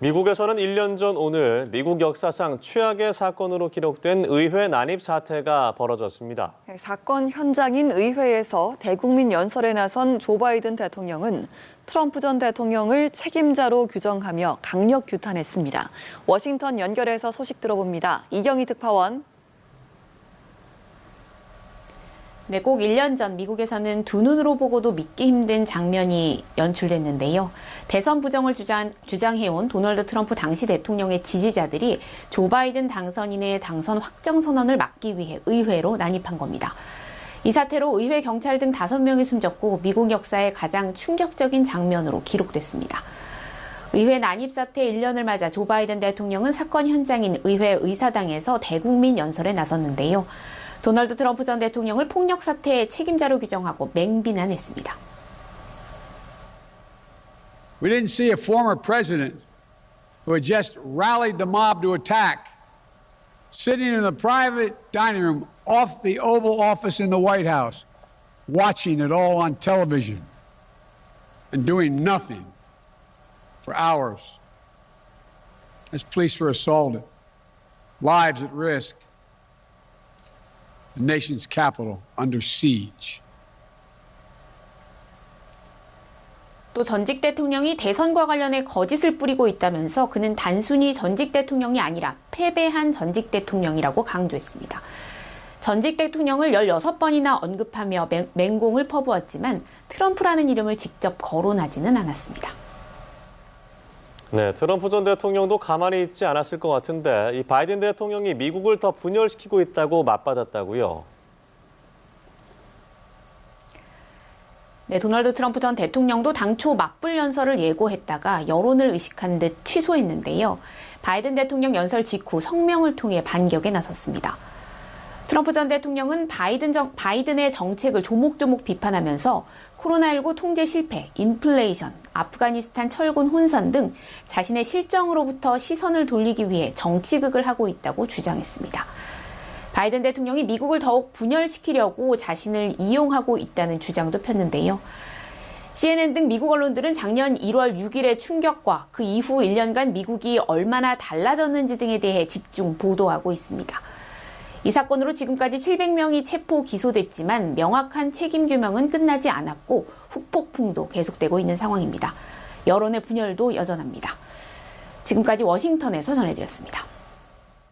미국에서는 1년 전 오늘 미국 역사상 최악의 사건으로 기록된 의회 난입 사태가 벌어졌습니다. 사건 현장인 의회에서 대국민 연설에 나선 조 바이든 대통령은 트럼프 전 대통령을 책임자로 규정하며 강력 규탄했습니다. 워싱턴 연결해서 소식 들어봅니다. 이경희 특파원. 네, 꼭 1년 전 미국에서는 두 눈으로 보고도 믿기 힘든 장면이 연출됐는데요. 대선 부정을 주장해온 도널드 트럼프 당시 대통령의 지지자들이 조 바이든 당선인의 당선 확정 선언을 막기 위해 의회로 난입한 겁니다. 이 사태로 의회 경찰 등 5명이 숨졌고 미국 역사의 가장 충격적인 장면으로 기록됐습니다. 의회 난입 사태 1년을 맞아 조 바이든 대통령은 사건 현장인 의회 의사당에서 대국민 연설에 나섰는데요. 도널드 트럼프 전 대통령을 폭력 사태의 책임자로 규정하고 맹비난했습니다. We didn't see a former president who had just rallied the mob to attack, sitting in the private dining room off the Oval Office in the White House, watching it all on television and doing nothing for hours as police were assaulted, lives at risk. The nation's capital under siege. 또 전직 대통령이 대선과 관련해 거짓을 뿌리고 있다면서 그는 단순히 전직 대통령이 아니라 패배한 전직 대통령이라고 강조했습니다. 전직 대통령을 16번이나 언급하며 맹공을 퍼부었지만 트럼프라는 이름을 직접 거론하지는 않았습니다. 네, 트럼프 전 대통령도 가만히 있지 않았을 것 같은데 이 바이든 대통령이 미국을 더 분열시키고 있다고 맞받았다고요. 네, 도널드 트럼프 전 대통령도 당초 맞불 연설을 예고했다가 여론을 의식한 듯 취소했는데요. 바이든 대통령 연설 직후 성명을 통해 반격에 나섰습니다. 트럼프 전 대통령은 바이든의 정책을 조목조목 비판하면서 코로나19 통제 실패, 인플레이션, 아프가니스탄 철군 혼선 등 자신의 실정으로부터 시선을 돌리기 위해 정치극을 하고 있다고 주장했습니다. 바이든 대통령이 미국을 더욱 분열시키려고 자신을 이용하고 있다는 주장도 폈는데요. CNN 등 미국 언론들은 작년 1월 6일의 충격과 그 이후 1년간 미국이 얼마나 달라졌는지 등에 대해 집중 보도하고 있습니다. 이 사건으로 지금까지 700명이 체포 기소됐지만 명확한 책임 규명은 끝나지 않았고 후폭풍도 계속되고 있는 상황입니다. 여론의 분열도 여전합니다. 지금까지 워싱턴에서 전해드렸습니다.